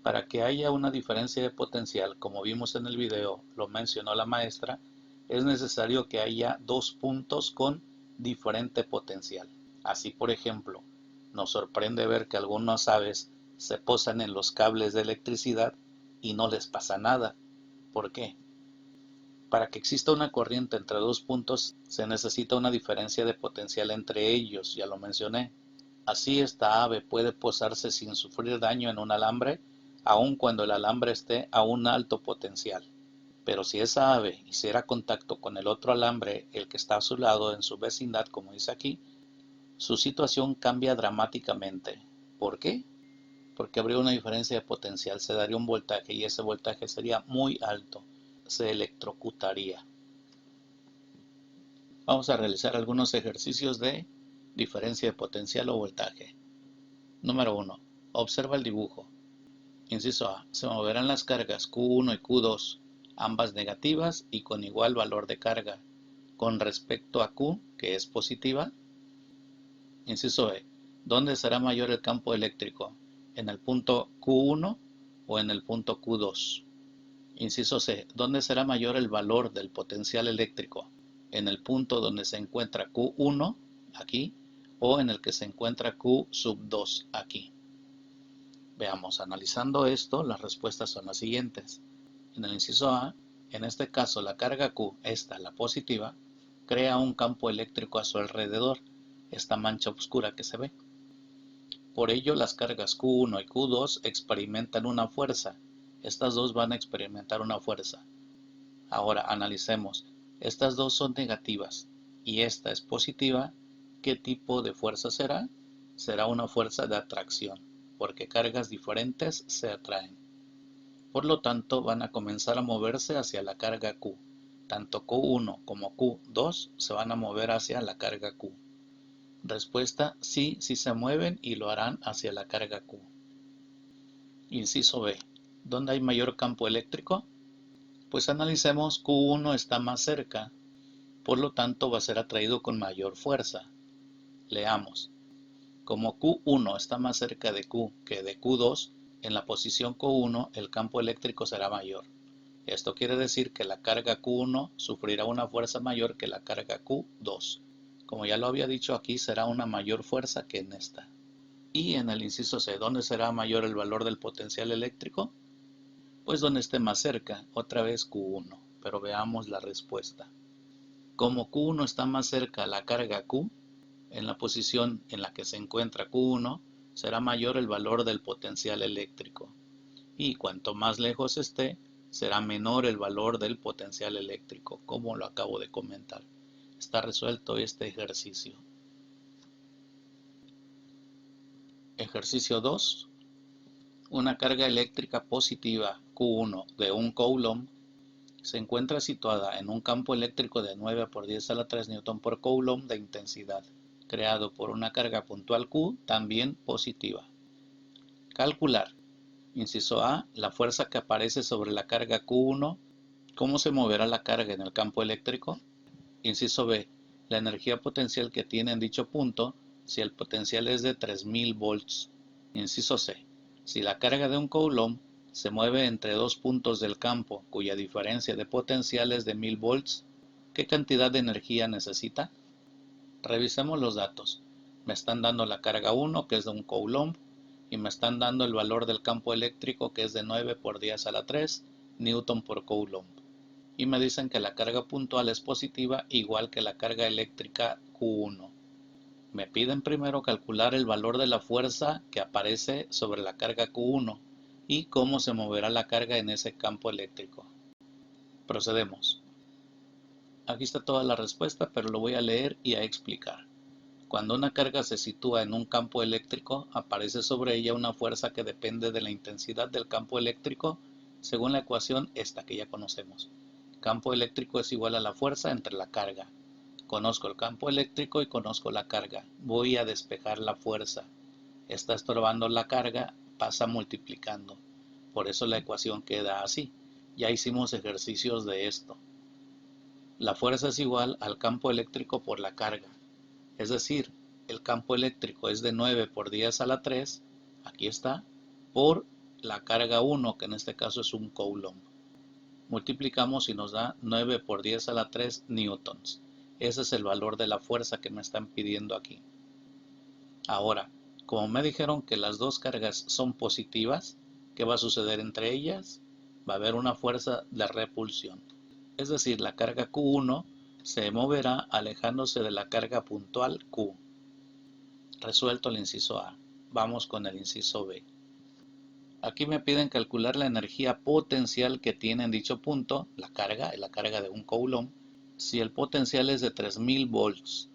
Para que haya una diferencia de potencial, como vimos en el video, lo mencionó la maestra, es necesario que haya dos puntos con diferente potencial. Así, por ejemplo, nos sorprende ver que algunas aves se posan en los cables de electricidad y no les pasa nada. ¿Por qué? Para que exista una corriente entre dos puntos se necesita una diferencia de potencial entre ellos, ya lo mencioné. Así esta ave puede posarse sin sufrir daño en un alambre, aun cuando el alambre esté a un alto potencial. Pero si esa ave hiciera contacto con el otro alambre, el que está a su lado en su vecindad, como dice aquí, su situación cambia dramáticamente. ¿Por qué? Porque habría una diferencia de potencial, se daría un voltaje y ese voltaje sería muy alto, se electrocutaría. Vamos a realizar algunos ejercicios de diferencia de potencial o voltaje. Número 1. Observa el dibujo. Inciso A. Se moverán las cargas Q1 y Q2, ambas negativas y con igual valor de carga, con respecto a Q, que es positiva. Inciso B. ¿Dónde será mayor el campo eléctrico? ¿En el punto Q1 o en el punto Q2? Inciso C. ¿Dónde será mayor el valor del potencial eléctrico? ¿En el punto donde se encuentra Q1, aquí, o en el que se encuentra Q sub 2, aquí? Veamos, analizando esto, las respuestas son las siguientes. En el inciso A, en este caso la carga Q, esta, la positiva, crea un campo eléctrico a su alrededor, esta mancha oscura que se ve. Por ello, las cargas Q1 y Q2 experimentan una fuerza. Estas dos van a experimentar una fuerza. Ahora analicemos. Estas dos son negativas y esta es positiva. ¿Qué tipo de fuerza será? Será una fuerza de atracción, porque cargas diferentes se atraen. Por lo tanto, van a comenzar a moverse hacia la carga Q. Tanto Q1 como Q2 se van a mover hacia la carga Q. Respuesta: sí, sí se mueven y lo harán hacia la carga Q. Inciso B. ¿Dónde hay mayor campo eléctrico? Pues analicemos, Q1 está más cerca, por lo tanto va a ser atraído con mayor fuerza. Leamos. Como Q1 está más cerca de Q que de Q2, en la posición Q1 el campo eléctrico será mayor. Esto quiere decir que la carga Q1 sufrirá una fuerza mayor que la carga Q2. Como ya lo había dicho aquí, será una mayor fuerza que en esta. Y en el inciso C, ¿dónde será mayor el valor del potencial eléctrico? Pues donde esté más cerca, otra vez Q1, pero veamos la respuesta. Como Q1 está más cerca a la carga Q, en la posición en la que se encuentra Q1, será mayor el valor del potencial eléctrico. Y cuanto más lejos esté, será menor el valor del potencial eléctrico, como lo acabo de comentar. Está resuelto este ejercicio. Ejercicio 2. Una carga eléctrica positiva Q1 de 1 coulomb se encuentra situada en un campo eléctrico de 9 por 10 a la 3 Newton por coulomb de intensidad, creado por una carga puntual Q, también positiva. Calcular. Inciso A. La fuerza que aparece sobre la carga Q1. ¿Cómo se moverá la carga en el campo eléctrico? Inciso B. La energía potencial que tiene en dicho punto si el potencial es de 3000 volts. Inciso C. Si la carga de un coulomb se mueve entre dos puntos del campo cuya diferencia de potencial es de 1000 volts, ¿qué cantidad de energía necesita? Revisemos los datos. Me están dando la carga 1, que es de un coulomb, y me están dando el valor del campo eléctrico, que es de 9 por 10 a la 3 Newton por coulomb. Y me dicen que la carga puntual es positiva, igual que la carga eléctrica Q1. Me piden primero calcular el valor de la fuerza que aparece sobre la carga Q1 y cómo se moverá la carga en ese campo eléctrico. Procedemos. Aquí está toda la respuesta, pero lo voy a leer y a explicar. Cuando una carga se sitúa en un campo eléctrico, aparece sobre ella una fuerza que depende de la intensidad del campo eléctrico según la ecuación esta que ya conocemos. Campo eléctrico es igual a la fuerza entre la carga. Conozco el campo eléctrico y conozco la carga. Voy a despejar la fuerza. Está estorbando la carga, pasa multiplicando. Por eso la ecuación queda así. Ya hicimos ejercicios de esto. La fuerza es igual al campo eléctrico por la carga. Es decir, el campo eléctrico es de 9 por 10 a la 3, aquí está, por la carga 1, que en este caso es un coulomb. Multiplicamos y nos da 9 por 10 a la 3 newtons. Ese es el valor de la fuerza que me están pidiendo aquí. Ahora, como me dijeron que las dos cargas son positivas, ¿qué va a suceder entre ellas? Va a haber una fuerza de repulsión. Es decir, la carga Q1 se moverá alejándose de la carga puntual Q. Resuelto el inciso A. Vamos con el inciso B. Aquí me piden calcular la energía potencial que tiene en dicho punto, la carga de un coulomb, si el potencial es de 3000 volts.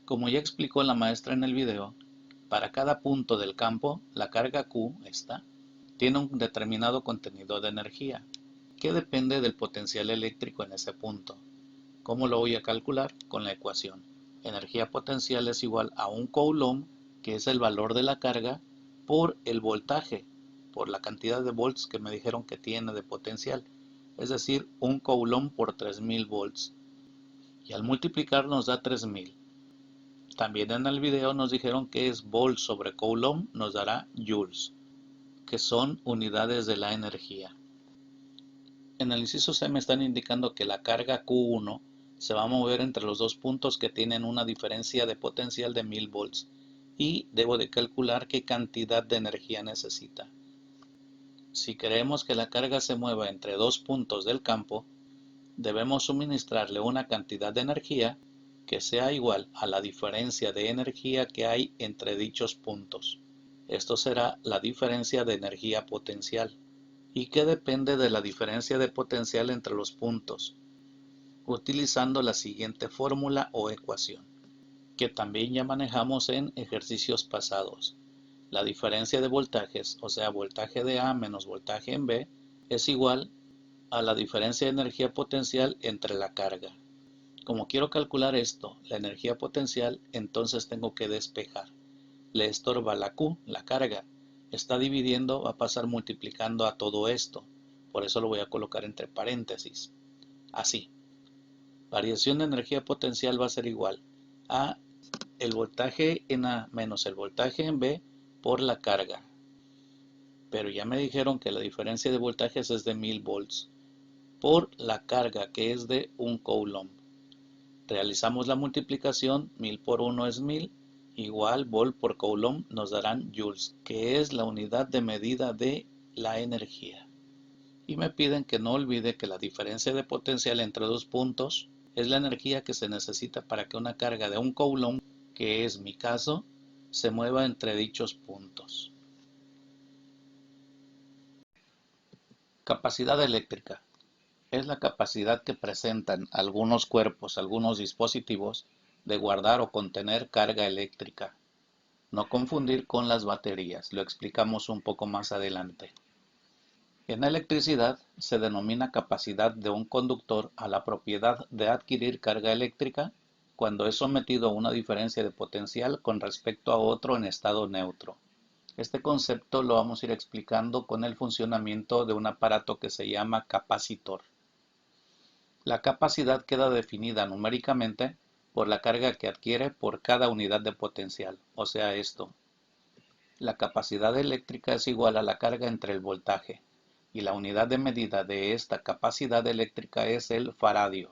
Como ya explicó la maestra en el video, para cada punto del campo, la carga Q, esta, tiene un determinado contenido de energía, que depende del potencial eléctrico en ese punto. ¿Cómo lo voy a calcular? Con la ecuación. Energía potencial es igual a un coulomb, que es el valor de la carga, por el voltaje, por la cantidad de volts que me dijeron que tiene de potencial. Es decir, un coulomb por 3000 volts. Y al multiplicar nos da 3000. También en el video nos dijeron que es volts sobre coulomb, nos dará joules, que son unidades de la energía. En el inciso C me están indicando que la carga Q1 se va a mover entre los dos puntos que tienen una diferencia de potencial de 1000 volts y debo de calcular qué cantidad de energía necesita. Si queremos que la carga se mueva entre dos puntos del campo, debemos suministrarle una cantidad de energía que sea igual a la diferencia de energía que hay entre dichos puntos. Esto será la diferencia de energía potencial, y que depende de la diferencia de potencial entre los puntos, utilizando la siguiente fórmula o ecuación, que también ya manejamos en ejercicios pasados. La diferencia de voltajes, o sea, voltaje de A menos voltaje en B, es igual a la diferencia de energía potencial entre la carga. Como quiero calcular esto, la energía potencial, entonces tengo que despejar. Le estorba la Q, la carga. Está dividiendo, va a pasar multiplicando a todo esto. Por eso lo voy a colocar entre paréntesis. Así. Variación de energía potencial va a ser igual a el voltaje en A menos el voltaje en B por la carga. Pero ya me dijeron que la diferencia de voltajes es de 1000 volts por la carga, que es de un coulomb. Realizamos la multiplicación, 1000 por 1 es 1000, igual volt por coulomb nos darán joules, que es la unidad de medida de la energía. Y me piden que no olvide que la diferencia de potencial entre dos puntos es la energía que se necesita para que una carga de un coulomb, que es mi caso, se mueva entre dichos puntos. Capacidad eléctrica. Es la capacidad que presentan algunos cuerpos, algunos dispositivos, de guardar o contener carga eléctrica. No confundir con las baterías, lo explicamos un poco más adelante. En electricidad se denomina capacidad de un conductor a la propiedad de adquirir carga eléctrica cuando es sometido a una diferencia de potencial con respecto a otro en estado neutro. Este concepto lo vamos a ir explicando con el funcionamiento de un aparato que se llama capacitor. La capacidad queda definida numéricamente por la carga que adquiere por cada unidad de potencial, o sea esto. La capacidad eléctrica es igual a la carga entre el voltaje, y la unidad de medida de esta capacidad eléctrica es el faradio.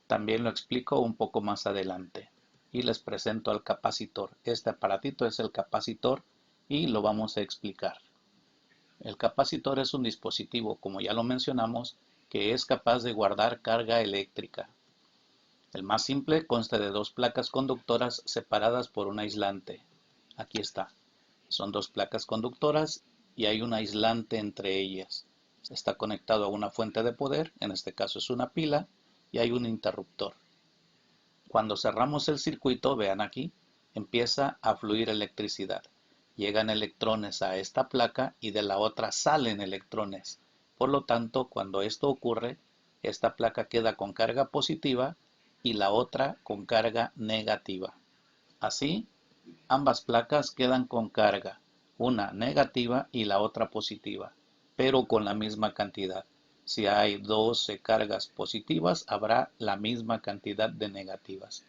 También lo explico un poco más adelante. Y les presento al capacitor. Este aparatito es el capacitor y lo vamos a explicar. El capacitor es un dispositivo, como ya lo mencionamos, que es capaz de guardar carga eléctrica. El más simple consta de dos placas conductoras separadas por un aislante. Aquí está. Son dos placas conductoras y hay un aislante entre ellas. Está conectado a una fuente de poder, en este caso es una pila, y hay un interruptor. Cuando cerramos el circuito, vean aquí, empieza a fluir electricidad. Llegan electrones a esta placa y de la otra salen electrones. Por lo tanto, cuando esto ocurre, esta placa queda con carga positiva y la otra con carga negativa. Así, ambas placas quedan con carga, una negativa y la otra positiva, pero con la misma cantidad. Si hay 12 cargas positivas, habrá la misma cantidad de negativas.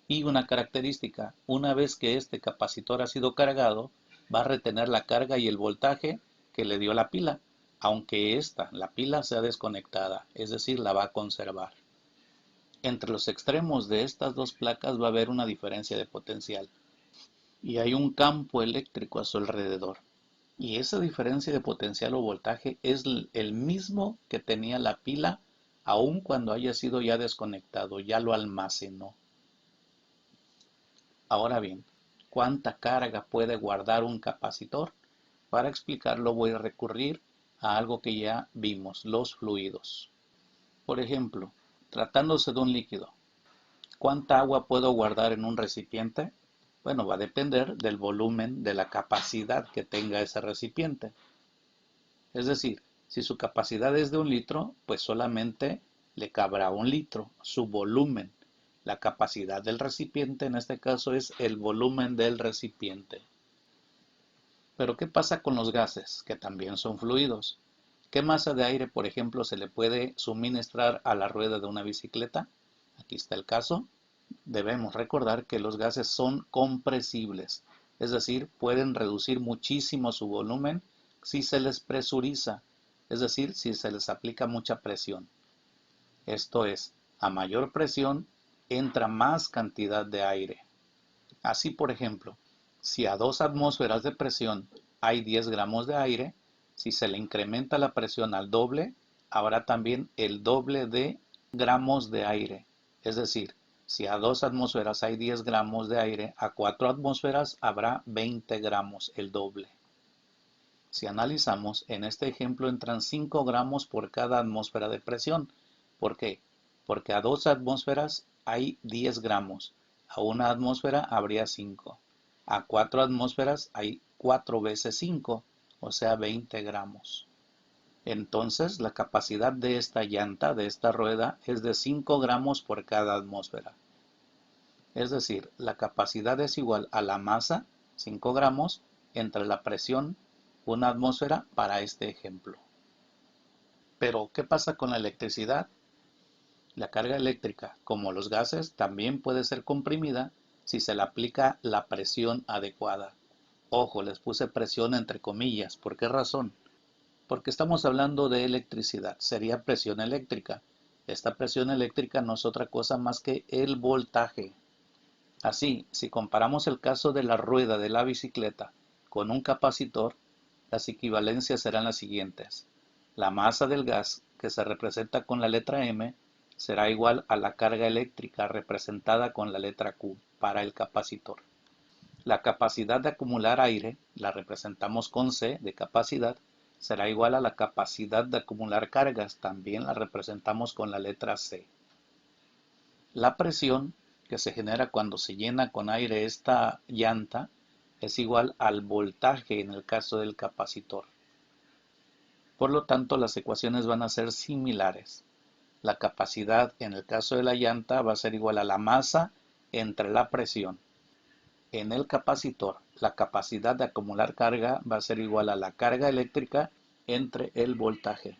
Y una característica, una vez que este capacitor ha sido cargado, va a retener la carga y el voltaje que le dio la pila, aunque la pila sea desconectada, es decir, la va a conservar. Entre los extremos de estas dos placas va a haber una diferencia de potencial y hay un campo eléctrico a su alrededor. Y esa diferencia de potencial o voltaje es el mismo que tenía la pila aun cuando haya sido ya desconectado, ya lo almacenó. Ahora bien, ¿cuánta carga puede guardar un capacitor? Para explicarlo voy a recurrir a algo que ya vimos, los fluidos. Por ejemplo, tratándose de un líquido, ¿cuánta agua puedo guardar en un recipiente? Bueno, va a depender del volumen, de la capacidad que tenga ese recipiente. Es decir, si su capacidad es de 1 litro, pues solamente le cabrá 1 litro, su volumen. La capacidad del recipiente en este caso es el volumen del recipiente. Pero ¿qué pasa con los gases, que también son fluidos? ¿Qué masa de aire, por ejemplo, se le puede suministrar a la rueda de una bicicleta? Aquí está el caso. Debemos recordar que los gases son compresibles, es decir, pueden reducir muchísimo su volumen si se les presuriza, es decir, si se les aplica mucha presión. Esto es, a mayor presión entra más cantidad de aire. Así, por ejemplo, si a 2 atmósferas de presión hay 10 gramos de aire, si se le incrementa la presión al doble, habrá también el doble de gramos de aire. Es decir, si a 2 atmósferas hay 10 gramos de aire, a 4 atmósferas habrá 20 gramos, el doble. Si analizamos, en este ejemplo entran 5 gramos por cada atmósfera de presión. ¿Por qué? Porque a 2 atmósferas hay 10 gramos, a 1 atmósfera habría 5. A 4 atmósferas hay 4 veces 5, o sea 20 gramos. Entonces la capacidad de esta llanta, de esta rueda, es de 5 gramos por cada atmósfera. Es decir, la capacidad es igual a la masa, 5 gramos, entre la presión, 1 atmósfera para este ejemplo. Pero, ¿qué pasa con la electricidad? La carga eléctrica, como los gases, también puede ser comprimida si se le aplica la presión adecuada. Ojo, les puse presión entre comillas. ¿Por qué razón? Porque estamos hablando de electricidad, sería presión eléctrica. Esta presión eléctrica no es otra cosa más que el voltaje. Así, si comparamos el caso de la rueda de la bicicleta con un capacitor, las equivalencias serán las siguientes. La masa del gas, que se representa con la letra M, será igual a la carga eléctrica representada con la letra Q para el capacitor. La capacidad de acumular aire, la representamos con C de capacidad, será igual a la capacidad de acumular cargas, también la representamos con la letra C. La presión que se genera cuando se llena con aire esta llanta es igual al voltaje en el caso del capacitor. Por lo tanto, las ecuaciones van a ser similares. La capacidad en el caso de la llanta va a ser igual a la masa entre la presión. En el capacitor, la capacidad de acumular carga va a ser igual a la carga eléctrica entre el voltaje.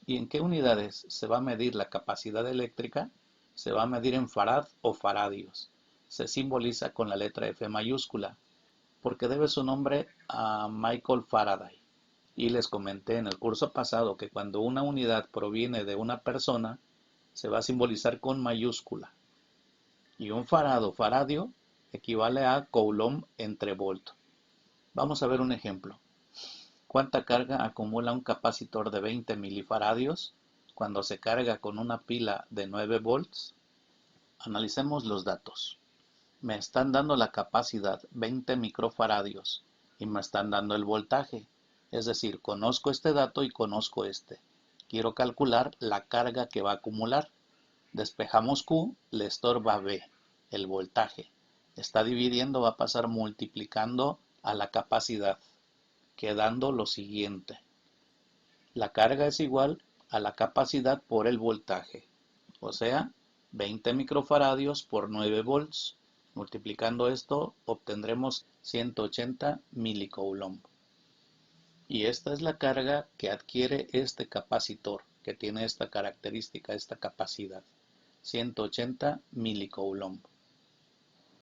¿Y en qué unidades se va a medir la capacidad eléctrica? Se va a medir en farad o faradios. Se simboliza con la letra F mayúscula, porque debe su nombre a Michael Faraday. Y les comenté en el curso pasado que cuando una unidad proviene de una persona, se va a simbolizar con mayúscula. Y un farad o faradio equivale a coulomb entre volt. Vamos a ver un ejemplo. ¿Cuánta carga acumula un capacitor de 20 milifaradios cuando se carga con una pila de 9 volts? Analicemos los datos. Me están dando la capacidad 20 microfaradios y me están dando el voltaje. Es decir, conozco este dato y conozco este. Quiero calcular la carga que va a acumular. Despejamos Q, le estorba B, el voltaje. Está dividiendo, va a pasar multiplicando a la capacidad, quedando lo siguiente. La carga es igual a la capacidad por el voltaje, o sea, 20 microfaradios por 9 volts. Multiplicando esto obtendremos 180 milicoulomb. Y esta es la carga que adquiere este capacitor, que tiene esta característica, esta capacidad, 180 milicoulomb.